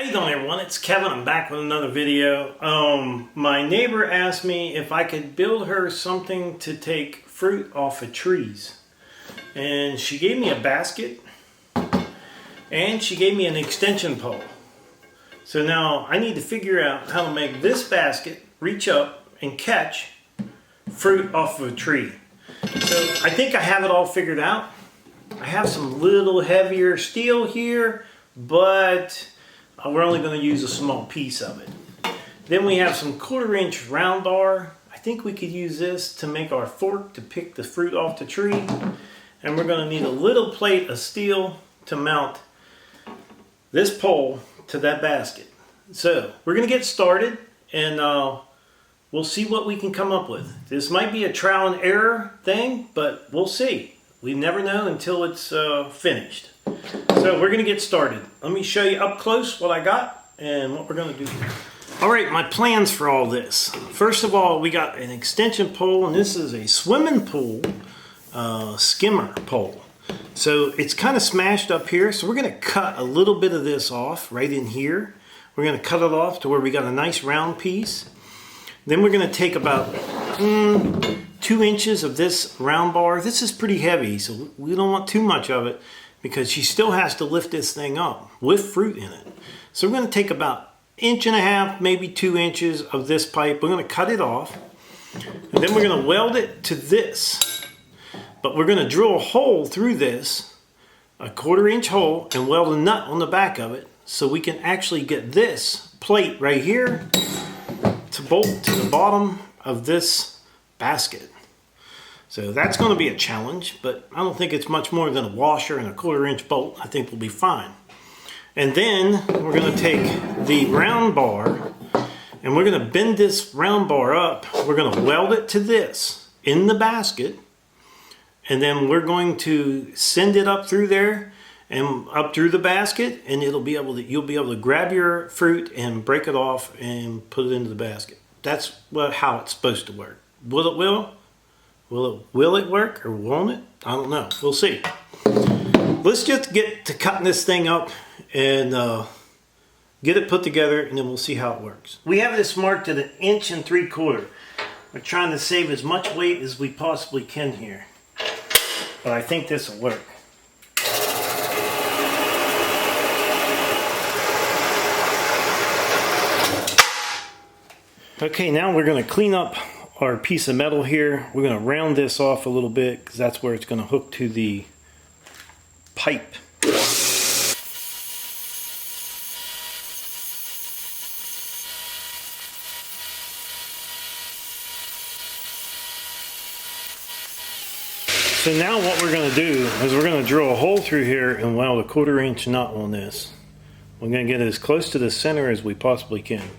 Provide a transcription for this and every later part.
How you doing, everyone? It's Kevin. I'm back with another video. My neighbor asked me if I could build her something to take fruit off of trees. And she gave me a basket and she gave me an extension pole. So now I need to figure out how to make this basket reach up and catch fruit off of a tree. So I think I have it all figured out. I have some little heavier steel here, but we're only going to use a small piece of it. Then we have some 1/4 inch round bar. I think we could use this to make our fork to pick the fruit off the tree. And we're going to need a little plate of steel to mount this pole to that basket. So we're going to get started and we'll see what we can come up with. This might be a trial and error thing, but we'll see. We never know until it's finished. So we're going to get started. Let me show you up close what I got and what we're going to do here. Alright, my plans for all this. First of all, we got an extension pole, and this is a swimming pool skimmer pole. So it's kind of smashed up here, so we're going to cut a little bit of this off right in here. We're going to cut it off to where we got a nice round piece. Then we're going to take about 2 inches of this round bar. This is pretty heavy, so we don't want too much of it, because she still has to lift this thing up with fruit in it. So we're going to take about 1.5 inches, maybe 2 inches of this pipe. We're going to cut it off, and then we're going to weld it to this. But we're going to drill a hole through this, a 1/4 inch hole, and weld a nut on the back of it, so we can actually get this plate right here to bolt to the bottom of this basket. So that's going to be a challenge, but I don't think it's much more than a washer and a 1/4 inch bolt. I think we'll be fine. And then we're going to take the round bar and we're going to bend this round bar up. We're going to weld it to this in the basket, and then we're going to send it up through there and up through the basket, and you'll be able to grab your fruit and break it off and put it into the basket. That's how it's supposed to work. Will it work or won't it? I don't know. We'll see. Let's just get to cutting this thing up and get it put together, and then we'll see how it works. We have this marked at 1.75 inches. We're trying to save as much weight as we possibly can here, but I think this will work. Okay, now we're going to clean up our piece of metal here. We're going to round this off a little bit, because that's where it's going to hook to the pipe. So now what we're going to do is we're going to drill a hole through here and weld a 1/4 inch nut on this. We're going to get it as close to the center as we possibly can.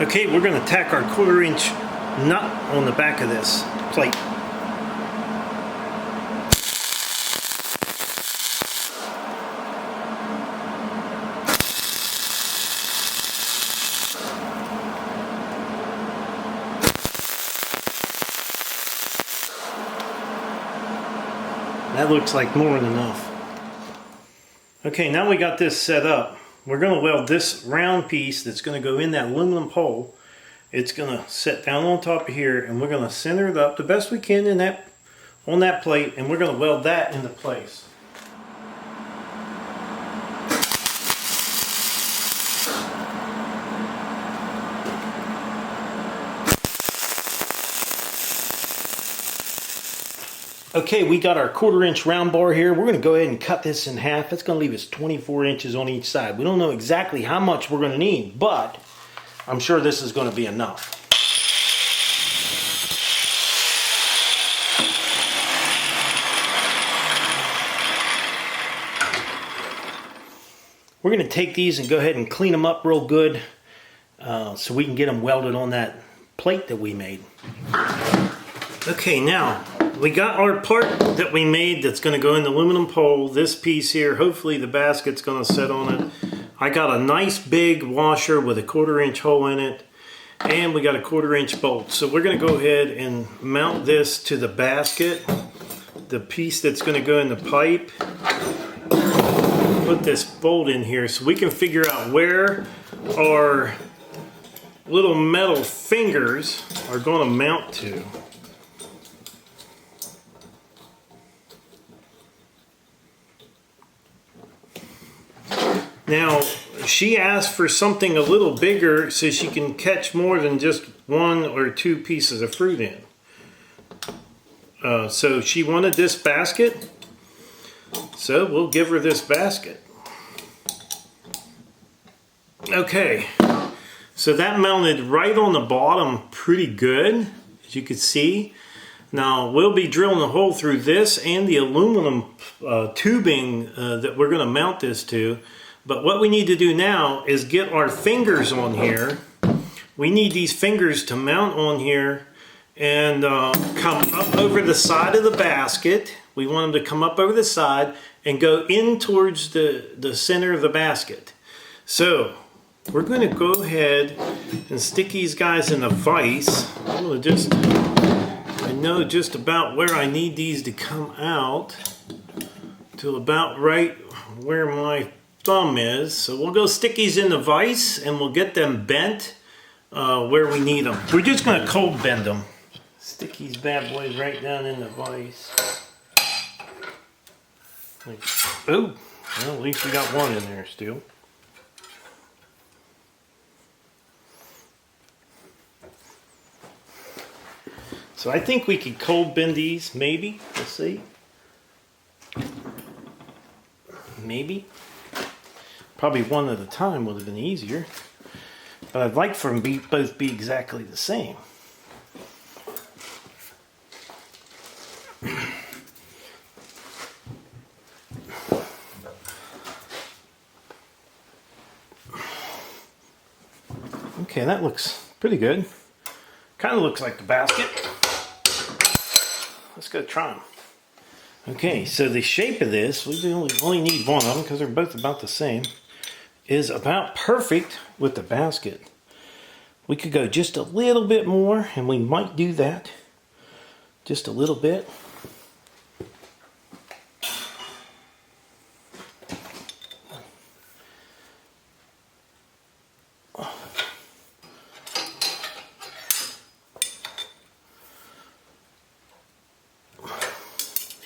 Okay, we're going to tack our 1/4 inch nut on the back of this plate. That looks like more than enough. Okay, now we got this set up. We're going to weld this round piece that's going to go in that aluminum hole. It's going to sit down on top of here, and we're going to center it up the best we can on that plate, and we're going to weld that into place. Okay, we got our 1/4 inch round bar here. We're going to go ahead and cut this in half. It's going to leave us 24 inches on each side. We don't know exactly how much we're going to need, but I'm sure this is going to be enough. We're going to take these and go ahead and clean them up real good so we can get them welded on that plate that we made. Okay, now we got our part that we made that's going to go in the aluminum pole. This piece here, hopefully the basket's going to sit on it. I got a nice big washer with a 1/4 inch hole in it, and we got a 1/4 inch bolt. So we're going to go ahead and mount this to the basket, the piece that's going to go in the pipe. Put this bolt in here so we can figure out where our little metal fingers are going to mount to. Now, she asked for something a little bigger so she can catch more than just 1 or 2 pieces of fruit in. So she wanted this basket, so we'll give her this basket. Okay, so that mounted right on the bottom pretty good, as you can see. Now we'll be drilling a hole through this and the aluminum tubing that we're going to mount this to. But what we need to do now is get our fingers on here. We need these fingers to mount on here and come up over the side of the basket. We want them to come up over the side and go in towards the center of the basket. So we're going to go ahead and stick these guys in a vise. I'm going to I know just about where I need these to come out to about right where my thumb is. So we'll go stick these in the vise and we'll get them bent where we need them. We're just going to cold bend them. Stick these bad boys right down in the vise. Oh, well, at least we got one in there still. So I think we could cold bend these, maybe. Let's see. Maybe. Probably one at a time would have been easier. But I'd like for them both be exactly the same. Okay, that looks pretty good. Kind of looks like the basket. Let's go try them. Okay, so the shape of this, we only need one of them because they're both about the same, is about perfect with the basket. We could go just a little bit more, and we might do that. Just a little bit.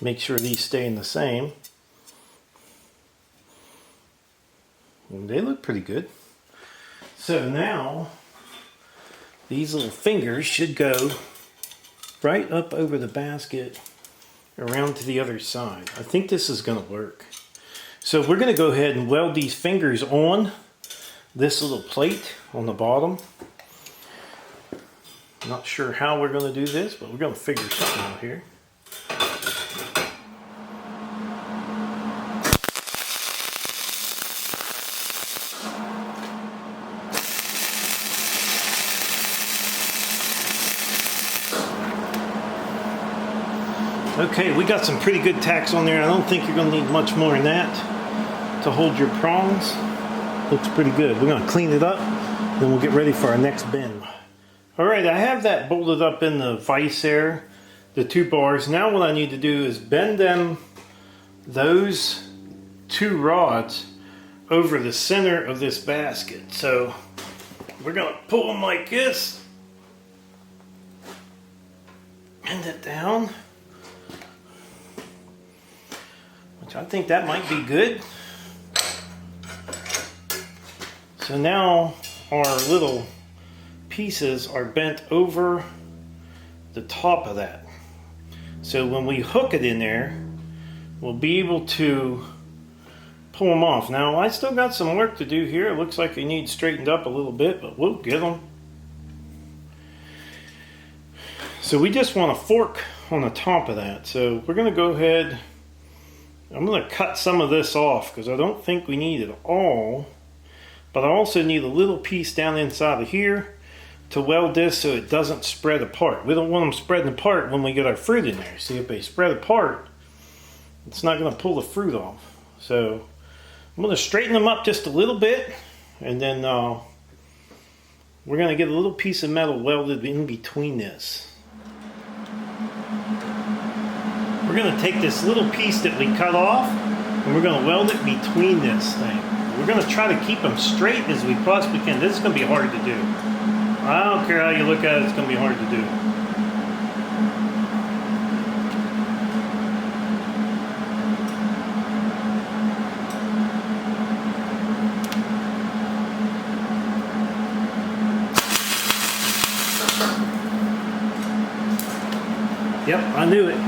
Make sure these stay in the same. And they look pretty good. So now these little fingers should go right up over the basket around to the other side. I think this is going to work. So we're going to go ahead and weld these fingers on this little plate on the bottom. Not sure how we're going to do this, but we're going to figure something out here. Okay, we got some pretty good tacks on there. I don't think you're going to need much more than that to hold your prongs. Looks pretty good. We're going to clean it up, then we'll get ready for our next bend. Alright, I have that bolted up in the vise there, the 2 bars. Now what I need to do is bend those 2 rods over the center of this basket. So we're going to pull them like this, bend it down. I think that might be good. So now our little pieces are bent over the top of that. So when we hook it in there, we'll be able to pull them off. Now I still got some work to do here. It looks like they need straightened up a little bit, but we'll get them. So we just want a fork on the top of that. So we're going to go ahead. I'm going to cut some of this off because I don't think we need it all, but I also need a little piece down inside of here to weld this so it doesn't spread apart. We don't want them spreading apart when we get our fruit in there. See, if they spread apart, it's not going to pull the fruit off. So I'm going to straighten them up just a little bit, and then we're going to get a little piece of metal welded in between this. We're going to take this little piece that we cut off, and we're going to weld it between this thing. We're going to try to keep them straight as we possibly can. This is going to be hard to do. I don't care how you look at it, it's going to be hard to do. Yep, I knew it.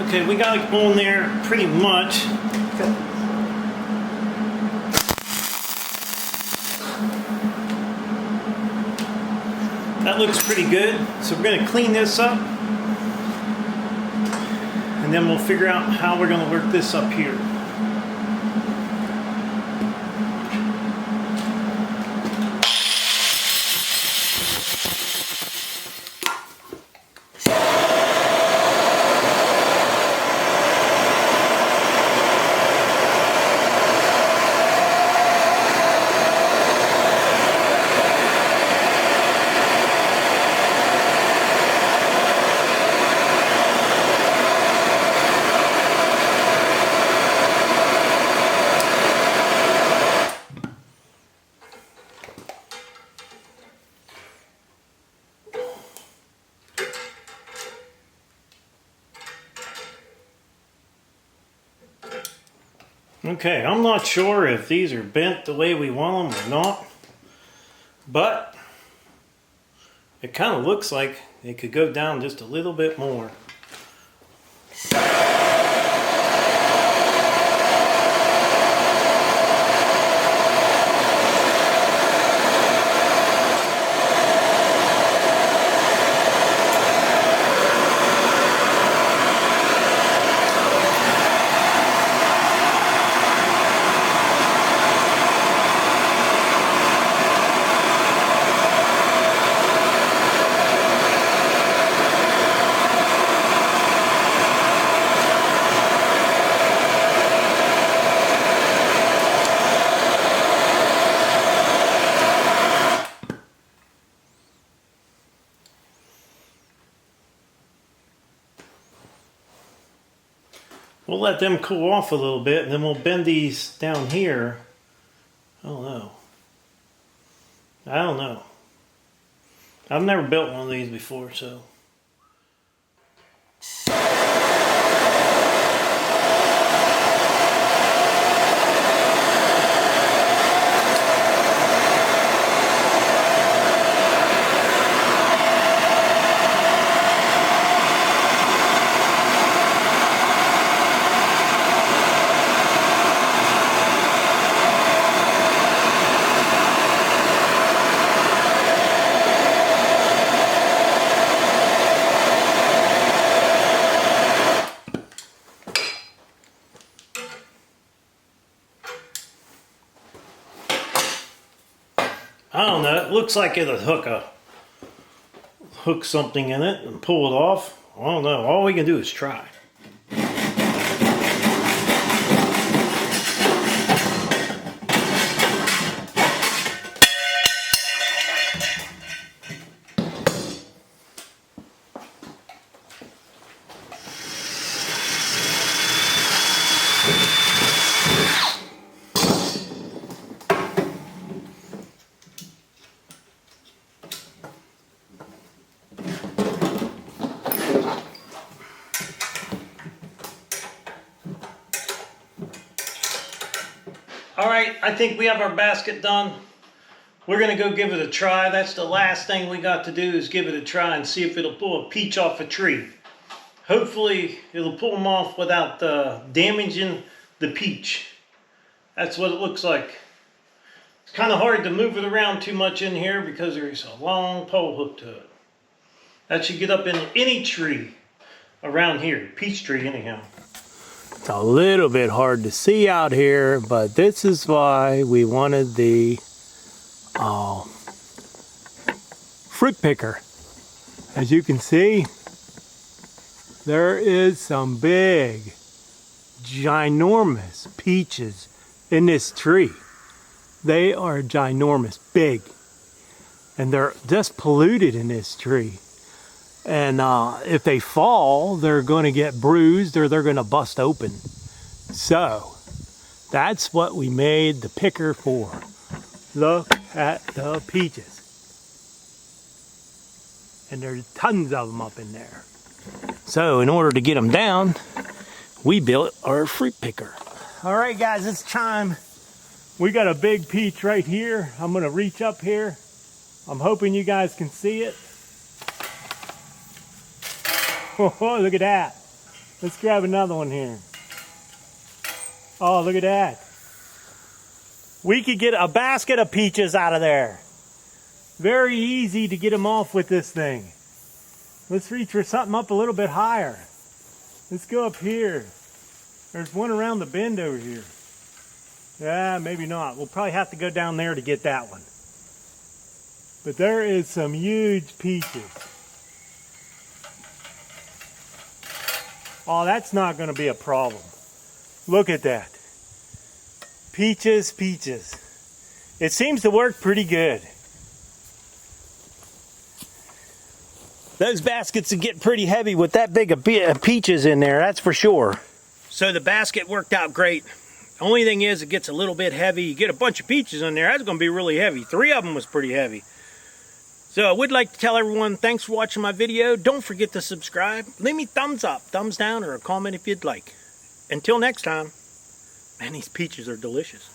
Okay, we got it on there pretty much. That looks pretty good. So we're going to clean this up, and then we'll figure out how we're going to work this up here. Okay, I'm not sure if these are bent the way we want them or not, but it kind of looks like it could go down just a little bit more. We'll let them cool off a little bit, and then we'll bend these down here. I don't know. I've never built one of these before, so. looks like it'll hook something in it and pull it off. I don't know. All we can do is try. Alright, I think we have our basket done. We're going to go give it a try. That's the last thing we got to do, is give it a try and see if it'll pull a peach off a tree. Hopefully it'll pull them off without damaging the peach. That's what it looks like. It's kind of hard to move it around too much in here because there's a long pole hooked to it. That should get up in any tree around here. Peach tree anyhow. It's a little bit hard to see out here, but this is why we wanted the fruit picker. As you can see, there is some big, ginormous peaches in this tree. They are ginormous, big, and they're just polluted in this tree. And if they fall, they're going to get bruised or they're going to bust open. So that's what we made the picker for. Look at the peaches. And there's tons of them up in there. So in order to get them down, we built our fruit picker. All right, guys, it's time. We got a big peach right here. I'm going to reach up here. I'm hoping you guys can see it. Oh, look at that. Let's grab another one here. Oh, look at that. We could get a basket of peaches out of there. Very easy to get them off with this thing. Let's reach for something up a little bit higher. Let's go up here. There's one around the bend over here. Yeah, maybe not. We'll probably have to go down there to get that one. But there is some huge peaches. Oh, that's not going to be a problem. Look at that. Peaches, peaches. It seems to work pretty good. Those baskets would get pretty heavy with that big of peaches in there, that's for sure. So the basket worked out great. Only thing is, it gets a little bit heavy. You get a bunch of peaches in there, that's going to be really heavy. 3 of them was pretty heavy. So I would like to tell everyone, thanks for watching my video. Don't forget to subscribe. Leave me thumbs up, thumbs down, or a comment if you'd like. Until next time, man, these peaches are delicious.